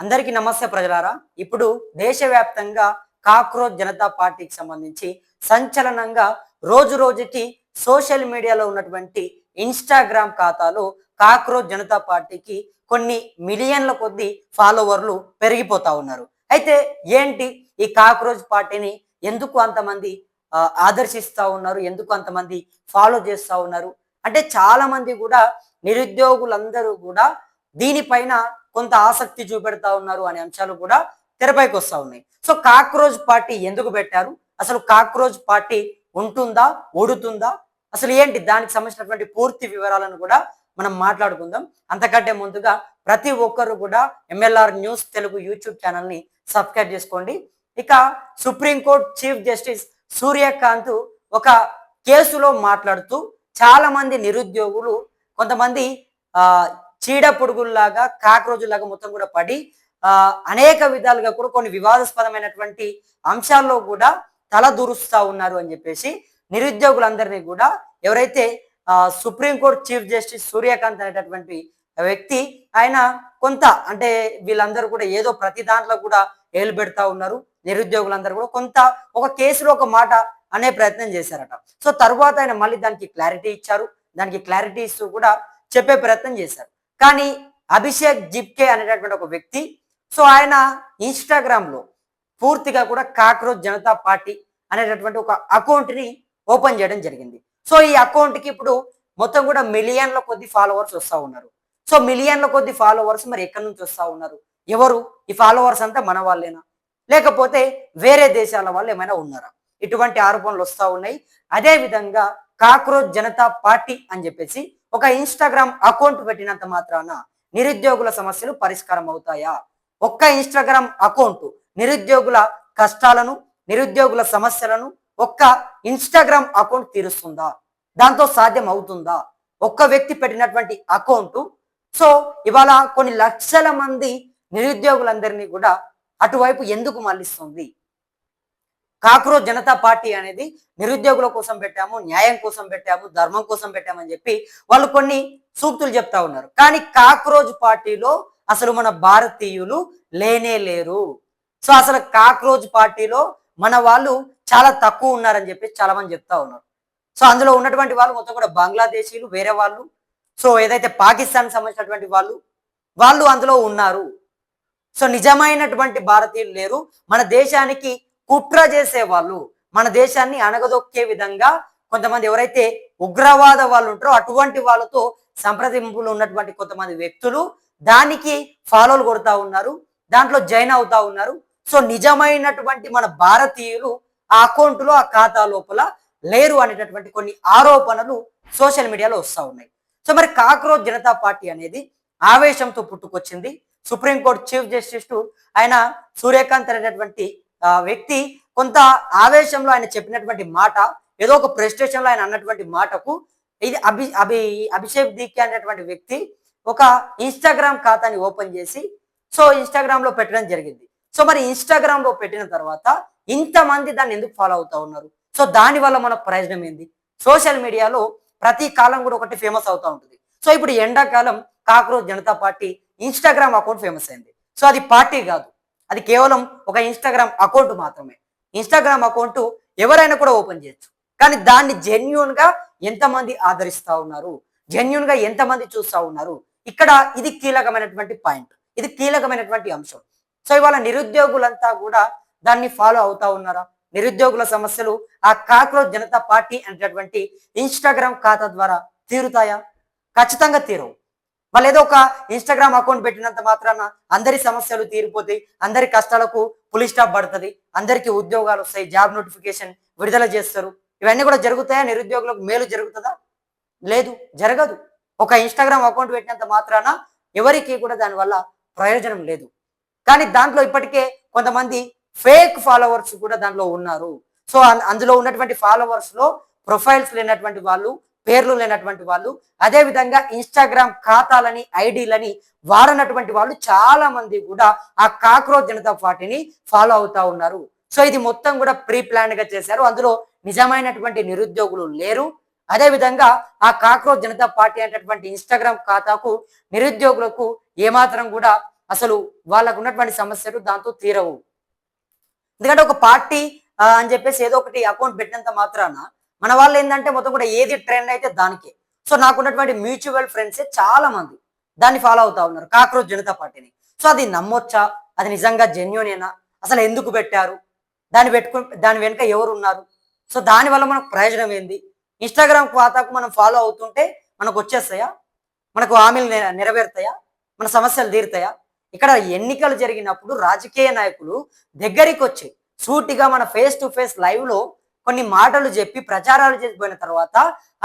అందరికీ నమస్తే ప్రజలారా. ఇప్పుడు దేశవ్యాప్తంగా కాక్రోచ్ జనతా పార్టీకి సంబంధించి సంచలనంగా రోజు రోజుకి సోషల్ మీడియాలో ఉన్నటువంటి ఇన్‌స్టాగ్రామ్ ఖాతాలో కాక్రోచ్ జనతా పార్టీకి కొన్ని మిలియన్ల కొద్దీ ఫాలోవర్లు పెరిగిపోతా ఉన్నారు. అయితే ఏంటి ఈ కాక్రోచ్ పార్టీని ఎందుకు అంతమంది ఆదర్శిస్తా ఉన్నారు? ఎందుకు అంతమంది ఫాలో చేస్తా ఉన్నారు? అంటే చాలా మంది కూడా నిరుద్యోగులందరూ కూడా దీనిపైన కొంత ఆసక్తి చూపెడతా ఉన్నారు అనే అంశాలు కూడా తెరపైకి వస్తా ఉన్నాయి. సో కాక్రోచ్ పార్టీ ఎందుకు పెట్టారు? అసలు కాక్రోచ్ పార్టీ ఉంటుందా? ఊడుతుందా? అసలు ఏంటి దానికి సంబంధించినటువంటి పూర్తి వివరాలను కూడా మనం మాట్లాడుకుందాం. అంతకంటే ముందుగా ప్రతి ఒక్కరు కూడా ఎంఎల్ఆర్ న్యూస్ తెలుగు యూట్యూబ్ ఛానల్ని సబ్స్క్రైబ్ చేసుకోండి. ఇక సుప్రీంకోర్టు చీఫ్ జస్టిస్ సూర్యకాంత్ ఒక కేసులో మాట్లాడుతూ చాలా మంది నిరుద్యోగులు కొంతమంది ఆ చీడ పురుగుల్లాగా కాక్రోజులాగా మొత్తం కూడా పడి అనేక విధాలుగా కూడా కొన్ని వివాదాస్పదమైనటువంటి అంశాల్లో కూడా తల దూరుస్తా ఉన్నారు అని చెప్పేసి నిరుద్యోగులందరినీ కూడా ఎవరైతే సుప్రీంకోర్టు చీఫ్ జస్టిస్ సూర్యకాంత్ అనేటటువంటి వ్యక్తి ఆయన కొంత అంటే వీళ్ళందరూ కూడా ఏదో ప్రతి దాంట్లో కూడా ఏలు పెడతా ఉన్నారు. నిరుద్యోగులందరూ కూడా కొంత ఒక కేసులో ఒక మాట అనే ప్రయత్నం చేశారట. సో తర్వాత ఆయన మళ్ళీ దానికి క్లారిటీ ఇచ్చారు. దానికి క్లారిటీ ఇస్తూ కూడా చెప్పే ప్రయత్నం చేశారు. కానీ అభిషేక్ జిప్కే అనేటటువంటి ఒక వ్యక్తి సో ఆయన ఇన్‌స్టాగ్రామ్‌లో పూర్తిగా కూడా కాక్రోచ్ జనతా పార్టీ అనేటటువంటి ఒక అకౌంట్‌ని ఓపెన్ చేయడం జరిగింది. సో ఈ అకౌంట్‌కి ఇప్పుడు మొత్తం కూడా మిలియన్ల కొద్ది ఫాలోవర్స్ వస్తా ఉన్నారు. సో మిలియన్ల కొద్ది ఫాలోవర్స్ మరి ఎక్కడి నుంచి వస్తా ఉన్నారు? ఎవరు ఈ ఫాలోవర్స్ అంతా మన వాళ్ళేనా? లేకపోతే వేరే దేశాల వాళ్ళు ఏమైనా ఉన్నారా? ఇటువంటి ఆరోపణలు వస్తా ఉన్నాయి. అదే విధంగా కాక్రోచ్ జనతా పార్టీ అని చెప్పేసి ఒక ఇన్‌స్టాగ్రామ్ అకౌంట్ పెట్టినంత మాత్రాన నిరుద్యోగుల సమస్యలు పరిష్కారం అవుతాయా? ఒక్క ఇన్‌స్టాగ్రామ్ అకౌంట్ నిరుద్యోగుల కష్టాలను, నిరుద్యోగుల సమస్యలను ఒక్క ఇన్‌స్టాగ్రామ్ అకౌంట్ తీరుస్తుందా? దాంతో సాధ్యం అవుతుందా? ఒక్క వ్యక్తి పెట్టినటువంటి అకౌంట్ సో ఇవాళ కొన్ని లక్షల మంది నిరుద్యోగులందరినీ కూడా అటువైపు ఎందుకు మళ్ళిస్తుంది? కాక్రోచ్ జనతా పార్టీ అనేది నిరుద్యోగుల కోసం పెట్టాము, న్యాయం కోసం పెట్టాము, ధర్మం కోసం పెట్టామని చెప్పి వాళ్ళు కొన్ని సూక్తులు చెప్తా ఉన్నారు. కానీ కాక్రోచ్ పార్టీలో అసలు మన భారతీయులు లేనే లేరు. సో అసలు కాక్రోచ్ పార్టీలో మన వాళ్ళు చాలా తక్కువ ఉన్నారని చెప్పి చాలా మంది చెప్తా ఉన్నారు. సో అందులో ఉన్నటువంటి వాళ్ళు మొత్తం కూడా బంగ్లాదేశీలు, వేరే వాళ్ళు, సో ఏదైతే పాకిస్తాన్ సంబంధించినటువంటి వాళ్ళు అందులో ఉన్నారు. సో నిజమైనటువంటి భారతీయులు లేరు. మన దేశానికి కుట్ర చేసే వాళ్ళు, మన దేశాన్ని అణగదొక్కే విధంగా కొంతమంది ఎవరైతే ఉగ్రవాద వాళ్ళు ఉంటారో అటువంటి వాళ్ళతో సంప్రదింపులు ఉన్నటువంటి కొంతమంది వ్యక్తులు దానికి ఫాలోలు కొడతా ఉన్నారు, దాంట్లో జాయిన్ అవుతా ఉన్నారు. సో నిజమైనటువంటి మన భారతీయులు ఆ అకౌంట్లో ఆ ఖాతా లోపల లేరు అనేటటువంటి కొన్ని ఆరోపణలు సోషల్ మీడియాలో వస్తూ ఉన్నాయి. సో మరి కాక్రోచ్ జనతా పార్టీ అనేది ఆవేశంతో పుట్టుకొచ్చింది. సుప్రీంకోర్టు చీఫ్ జస్టిస్ ఆయన సూర్యకాంత్ అనేటటువంటి వ్యక్తి కొంత ఆవేశంలో ఆయన చెప్పినటువంటి మాట, ఏదో ఒక ప్రెస్టేషన్ లో ఆయన అన్నటువంటి మాటకు ఇది అభిషేక్ దిక్కే అనేటువంటి వ్యక్తి ఒక ఇన్‌స్టాగ్రామ్ ఖాతాని ఓపెన్ చేసి సో ఇన్‌స్టాగ్రామ్ లో పెట్టడం జరిగింది. సో మరి ఇన్‌స్టాగ్రామ్ లో పెట్టిన తర్వాత ఇంతమంది దాన్ని ఎందుకు ఫాలో అవుతా ఉన్నారు? సో దాని వల్ల మన ప్రయోజనం ఏంది? సోషల్ మీడియాలో ప్రతి కాలం కూడా ఒకటి ఫేమస్ అవుతా ఉంటుంది. సో ఇప్పుడు ఎండాకాలం cockroach Janata party Instagram account famous అయింది. సో అది పార్టీ కాదు, అది కేవలం ఒక ఇన్‌స్టాగ్రామ్ అకౌంట్ మాత్రమే. ఇన్‌స్టాగ్రామ్ అకౌంట్ ఎవరైనా కూడా ఓపెన్ చేయొచ్చు. కానీ దాన్ని జెన్యూన్ గా ఎంతమంది ఆదరిస్తా ఉన్నారు, జెన్యూన్ గా ఎంతమంది చూస్తా ఉన్నారు, ఇక్కడ ఇది కీలకమైనటువంటి పాయింట్, ఇది కీలకమైనటువంటి అంశం. సో ఇవాళ నిరుద్యోగులంతా కూడా దాన్ని ఫాలో అవుతా ఉన్నారా? నిరుద్యోగుల సమస్యలు ఆ కాక్రోచ్ జనతా పార్టీ అనేటటువంటి ఇన్‌స్టాగ్రామ్ ఖాతా ద్వారా తీరుతాయా? ఖచ్చితంగా తీరవు. వాళ్ళు ఏదో ఒక ఇన్‌స్టాగ్రామ్ అకౌంట్ పెట్టినంత మాత్రాన అందరి సమస్యలు తీరిపోతాయి, అందరి కష్టాలకు పులి స్టాప్ పడుతుంది, అందరికీ ఉద్యోగాలు వస్తాయి, జాబ్ నోటిఫికేషన్ విడుదల చేస్తారు. ఇవన్నీ కూడా జరుగుతాయా? నిరుద్యోగులకు మేలు జరుగుతుందా? లేదు, జరగదు. ఒక ఇన్‌స్టాగ్రామ్ అకౌంట్ పెట్టినంత మాత్రాన ఎవరికి కూడా దానివల్ల ప్రయోజనం లేదు. కానీ దాంట్లో ఇప్పటికే కొంతమంది ఫేక్ ఫాలోవర్స్ కూడా దాంట్లో ఉన్నారు. సో అందులో ఉన్నటువంటి ఫాలోవర్స్ లో ప్రొఫైల్స్ లేనటువంటి వాళ్ళు, పేర్లు లేనటువంటి వాళ్ళు, అదే విధంగా ఇన్‌స్టాగ్రామ్ ఖాతాలని, ఐడీలని వాడనటువంటి వాళ్ళు చాలా మంది కూడా ఆ కాక్రోచ్ జనతా పార్టీని ఫాలో అవుతా ఉన్నారు. సో ఇది మొత్తం కూడా ప్రీ ప్లాన్ గా చేశారు. అందులో నిజమైనటువంటి నిరుద్యోగులు లేరు. అదే విధంగా ఆ కాక్రోచ్ జనతా పార్టీ అనేటటువంటి ఇన్‌స్టాగ్రామ్ ఖాతాకు నిరుద్యోగులకు ఏమాత్రం కూడా అసలు వాళ్ళకు ఉన్నటువంటి సమస్యలు దాంతో తీరవు. ఎందుకంటే ఒక పార్టీ అని చెప్పేసి ఏదో ఒకటి అకౌంట్ పెట్టినంత మాత్రాన మన వాళ్ళు ఏంటంటే మొత్తం కూడా ఏది ట్రెండ్ అయితే దానికే. సో నాకున్నటువంటి మ్యూచువల్ ఫ్రెండ్సే చాలా మంది దాన్ని ఫాలో అవుతా ఉన్నారు, కాక్రోచ్ జనతా పార్టీని. సో అది నమ్మొచ్చా? అది నిజంగా జెన్యూనేనా? అసలు ఎందుకు పెట్టారు? దాని వెనుక ఎవరు ఉన్నారు? సో దానివల్ల మనకు ప్రయోజనం ఏంది? ఇన్స్టాగ్రామ్ ఖాతాకు మనం ఫాలో అవుతుంటే మనకు వచ్చేస్తాయా? మనకు హామీలు నెరవేరుతాయా? మన సమస్యలు తీరుతాయా? ఇక్కడ ఎన్నికలు జరిగినప్పుడు రాజకీయ నాయకులు దగ్గరికి వచ్చి సూటిగా మన ఫేస్ టు ఫేస్ లైవ్ లో కొన్ని మాటలు చెప్పి ప్రచారాలు చేసిపోయిన తర్వాత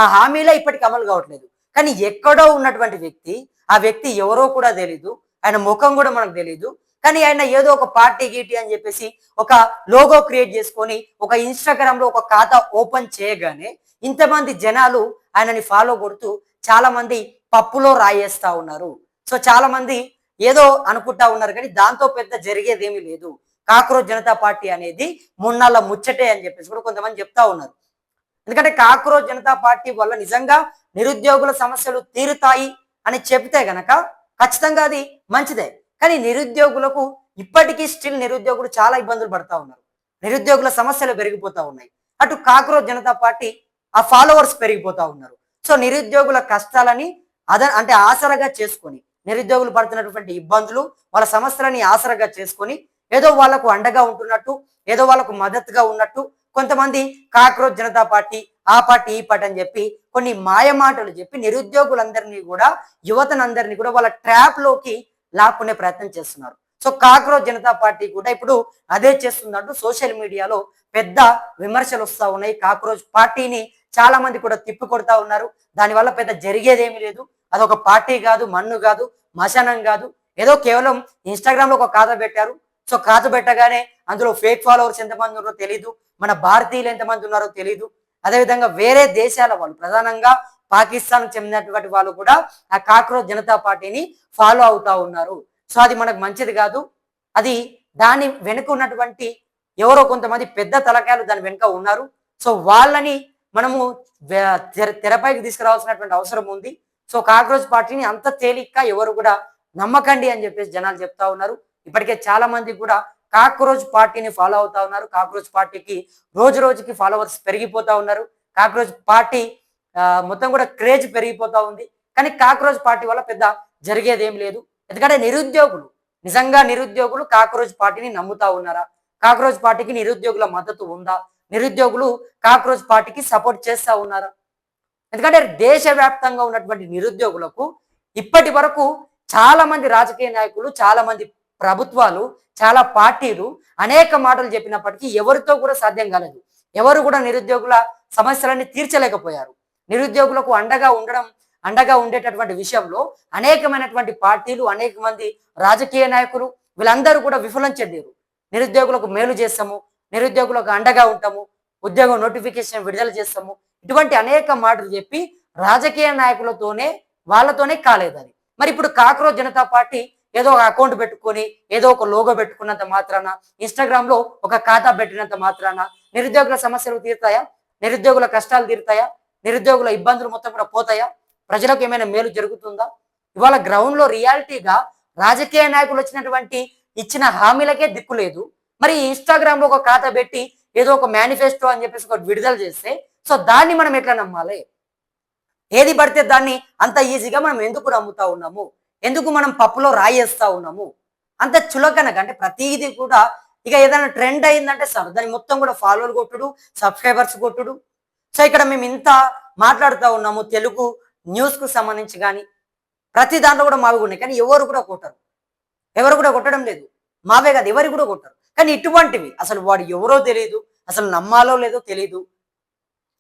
ఆ హామీలే ఇప్పటికి అమలు కావట్లేదు. కానీ ఎక్కడో ఉన్నటువంటి వ్యక్తి, ఆ వ్యక్తి ఎవరో కూడా తెలీదు, ఆయన ముఖం కూడా మనకు తెలీదు. కానీ ఆయన ఏదో ఒక పార్టీ గీటీ అని చెప్పేసి ఒక లోగో క్రియేట్ చేసుకొని ఒక ఇన్స్టాగ్రామ్ లో ఒక ఖాతా ఓపెన్ చేయగానే ఇంతమంది జనాలు ఆయనని ఫాలో కొడుతూ చాలా మంది పప్పులో రాయేస్తా ఉన్నారు. సో చాలా మంది ఏదో అనుకుంటా ఉన్నారు, కానీ దాంతో పెద్ద జరిగేదేమీ లేదు. కాక్రోచ్ జనతా పార్టీ అనేది మున్నాళ్ళ ముచ్చటే అని చెప్పేసి కూడా కొంతమంది చెప్తా ఉన్నారు. ఎందుకంటే కాక్రోచ్ జనతా పార్టీ వల్ల నిజంగా నిరుద్యోగుల సమస్యలు తీరుతాయి అని చెప్తే గనక ఖచ్చితంగా అది మంచిదే. కానీ నిరుద్యోగులకు ఇప్పటికీ స్టిల్ నిరుద్యోగులు చాలా ఇబ్బందులు పడతా ఉన్నారు. నిరుద్యోగుల సమస్యలు పెరిగిపోతా ఉన్నాయి. అటు కాక్రోచ్ జనతా పార్టీ ఆ ఫాలోవర్స్ పెరిగిపోతా ఉన్నారు. సో నిరుద్యోగుల కష్టాలని అంటే ఆసరగా చేసుకొని, నిరుద్యోగులు పడుతున్నటువంటి ఇబ్బందులు, వాళ్ళ సమస్యలని ఆసరగా చేసుకొని ఏదో వాళ్ళకు అండగా ఉంటున్నట్టు, ఏదో వాళ్ళకు మద్దతుగా ఉన్నట్టు కొంతమంది కాక్రోచ్ జనతా పార్టీ, ఆ పార్టీ, ఈ పార్టీ అని చెప్పి కొన్ని మాయమాటలు చెప్పి నిరుద్యోగులందరినీ కూడా, యువతనందరినీ కూడా వాళ్ళ ట్రాప్ లోకి లాక్కునే ప్రయత్నం చేస్తున్నారు. సో కాక్రోచ్ జనతా పార్టీ కూడా ఇప్పుడు అదే చేస్తుందంటూ సోషల్ మీడియాలో పెద్ద విమర్శలు వస్తా ఉన్నాయి. కాక్రోచ్ పార్టీని చాలా మంది కూడా తిప్పి కొడతా ఉన్నారు. దానివల్ల పెద్ద జరిగేదేమీ లేదు. అదొక పార్టీ కాదు, మన్ను కాదు, మశానం కాదు. ఏదో కేవలం ఇన్స్టాగ్రామ్ లో ఒక ఖాతా పెట్టారు. సో ఖాతా పెట్టగానే అందులో ఫేక్ ఫాలోవర్స్ ఎంతమంది ఉన్నారో తెలీదు, మన భారతీయులు ఎంతమంది ఉన్నారో తెలీదు. అదేవిధంగా వేరే దేశాల వాళ్ళు, ప్రధానంగా పాకిస్తాన్ చెందినటువంటి వాళ్ళు కూడా ఆ కాక్రోచ్ జనతా పార్టీని ఫాలో అవుతా ఉన్నారు. సో అది మనకు మంచిది కాదు. అది దాని వెనుక ఉన్నటువంటి ఎవరో కొంతమంది పెద్ద తలకాయలు దాని వెనుక ఉన్నారు. సో వాళ్ళని మనము తెరపైకి తీసుకురావాల్సినటువంటి అవసరం ఉంది. సో కాక్రోచ్ పార్టీని అంత తేలిగ్గా ఎవరు కూడా నమ్మకండి అని చెప్పేసి జనాలు చెప్తా ఉన్నారు. ఇప్పటికే చాలా మంది కూడా కాక్రోచ్ పార్టీని ఫాలో అవుతా ఉన్నారు. కాక్రోచ్ పార్టీకి రోజు రోజుకి ఫాలోవర్స్ పెరిగిపోతా ఉన్నారు. కాక్రోచ్ పార్టీ మొత్తం కూడా క్రేజ్ పెరిగిపోతా ఉంది. కానీ కాక్రోచ్ పార్టీ వల్ల పెద్ద జరిగేది ఏం లేదు. ఎందుకంటే నిజంగా నిరుద్యోగులు కాక్రోచ్ పార్టీని నమ్ముతా ఉన్నారా? కాక్రోచ్ పార్టీకి నిరుద్యోగుల మద్దతు ఉందా? నిరుద్యోగులు కాక్రోచ్ పార్టీకి సపోర్ట్ చేస్తా ఉన్నారా? ఎందుకంటే దేశవ్యాప్తంగా ఉన్నటువంటి నిరుద్యోగులకు ఇప్పటి వరకు చాలా మంది రాజకీయ నాయకులు, చాలా మంది ప్రభుత్వాలు, చాలా పార్టీలు అనేక మాటలు చెప్పినప్పటికీ ఎవరితో కూడా సాధ్యం కాలేదు. ఎవరు కూడా నిరుద్యోగుల సమస్యలన్నీ తీర్చలేకపోయారు. నిరుద్యోగులకు అండగా ఉండేటటువంటి విషయంలో అనేకమైనటువంటి పార్టీలు, అనేక మంది రాజకీయ నాయకులు వీళ్ళందరూ కూడా విఫలం చెందారు. నిరుద్యోగులకు మేలు చేస్తాము, నిరుద్యోగులకు అండగా ఉంటాము, ఉద్యోగం నోటిఫికేషన్ విడుదల చేస్తాము, ఇటువంటి అనేక మాటలు చెప్పి రాజకీయ నాయకులతోనే వాళ్ళతోనే కాలేదు అది. మరి ఇప్పుడు కాక్రోచ్ జనతా పార్టీ ఏదో ఒక అకౌంట్ పెట్టుకొని, ఏదో ఒక లోగో పెట్టుకున్నంత మాత్రాన, ఇన్స్టాగ్రామ్ లో ఒక ఖాతా పెట్టినంత మాత్రాన నిరుద్యోగుల సమస్యలు తీరుతాయా? నిరుద్యోగుల కష్టాలు తీరుతాయా? నిరుద్యోగుల ఇబ్బందులు మొత్తం కూడా పోతాయా? ప్రజలకు ఏమైనా మేలు జరుగుతుందా? ఇవాళ గ్రౌండ్ లో రియాలిటీగా రాజకీయ నాయకులు ఇచ్చిన హామీలకే దిక్కు లేదు. మరి ఇన్స్టాగ్రామ్ లో ఒక ఖాతా పెట్టి ఏదో ఒక మేనిఫెస్టో అని చెప్పేసి ఒక విడుదల చేస్తే, సో దాన్ని మనం ఎట్లా నమ్మాలి? ఏది పడితే దాన్ని అంత ఈజీగా మనం ఎందుకు నమ్ముతా ఉన్నాము? ఎందుకు మనం పప్పులో రాయేస్తా ఉన్నాము? అంత చులకనగా, అంటే ప్రతిదీ కూడా ఇక ఏదైనా ట్రెండ్ అయిందంటే సార్ దాన్ని మొత్తం కూడా ఫాలోలు కొట్టుడు, సబ్స్క్రైబర్స్ కొట్టుడు. సో ఇక్కడ మేము ఇంత మాట్లాడుతూ ఉన్నాము తెలుగు న్యూస్ కు సంబంధించి, కానీ ప్రతి దాంట్లో కూడా మావి ఉన్నాయి, కానీ ఎవరు కూడా కొట్టరు, ఎవరు కూడా కొట్టడం లేదు. మావే కాదు, ఎవరు కూడా కొట్టరు. కానీ ఇటువంటివి అసలు వాడు ఎవరో తెలియదు, అసలు నమ్మాలో లేదో తెలియదు,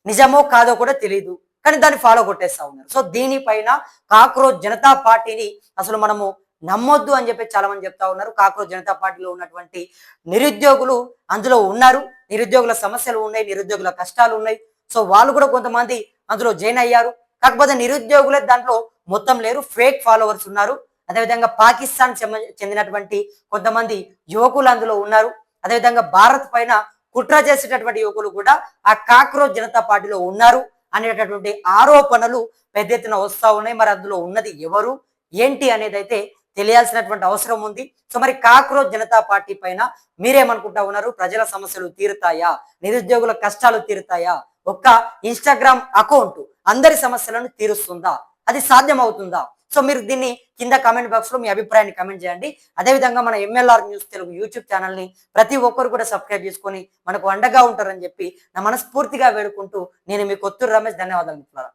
నిజమో కాదో కూడా తెలియదు, కానీ దాన్ని ఫాలో కొట్టేస్తా ఉన్నారు. సో దీనిపైన కాక్రోచ్ జనతా పార్టీని అసలు మనము నమ్మొద్దు అని చెప్పి చాలా మంది చెప్తా ఉన్నారు. కాక్రోచ్ జనతా పార్టీలో ఉన్నటువంటి నిరుద్యోగులు అందులో ఉన్నారు, నిరుద్యోగుల సమస్యలు ఉన్నాయి, నిరుద్యోగుల కష్టాలు ఉన్నాయి. సో వాళ్ళు కూడా కొంతమంది అందులో జాయిన్ అయ్యారు. కాకపోతే నిరుద్యోగులే దాంట్లో మొత్తం లేరు, ఫేక్ ఫాలోవర్స్ ఉన్నారు. అదేవిధంగా పాకిస్తాన్ చెందినటువంటి కొంతమంది యువకులు అందులో ఉన్నారు. అదేవిధంగా భారత్ పైన కుట్ర చేసేటటువంటి యువకులు కూడా ఆ కాక్రోచ్ జనతా పార్టీలో ఉన్నారు అనేటటువంటి ఆరోపణలు పెద్ద ఎత్తున వస్తా ఉన్నాయి. మరి అందులో ఉన్నది ఎవరు ఏంటి అనేది అయితే తెలియాల్సినటువంటి అవసరం ఉంది. సో మరి కాక్రోచ్ జనతా పార్టీ పైన మీరేమనుకుంటా ఉన్నారు? ప్రజల సమస్యలు తీరుతాయా? నిరుద్యోగుల కష్టాలు తీరుతాయా? ఒక్క ఇన్స్టాగ్రామ్ అకౌంట్ అందరి సమస్యలను తీరుస్తుందా? అది సాధ్యం అవుతుందా? సో మీరు దీన్ని కింద కామెంట్ బాక్స్ లో మీ అభిప్రాయాన్ని కామెంట్ చేయండి. అదేవిధంగా మన MLR news Telugu YouTube channel ని ప్రతి ఒక్కరు కూడా సబ్స్క్రైబ్ చేసుకొని మనకు అండగా ఉంటారని చెప్పి నా మనస్ఫూర్తిగా వేడుకుంటూ నేను మీ కొత్తూరు రమేష్. ధన్యవాదాలు మిత్రులారా.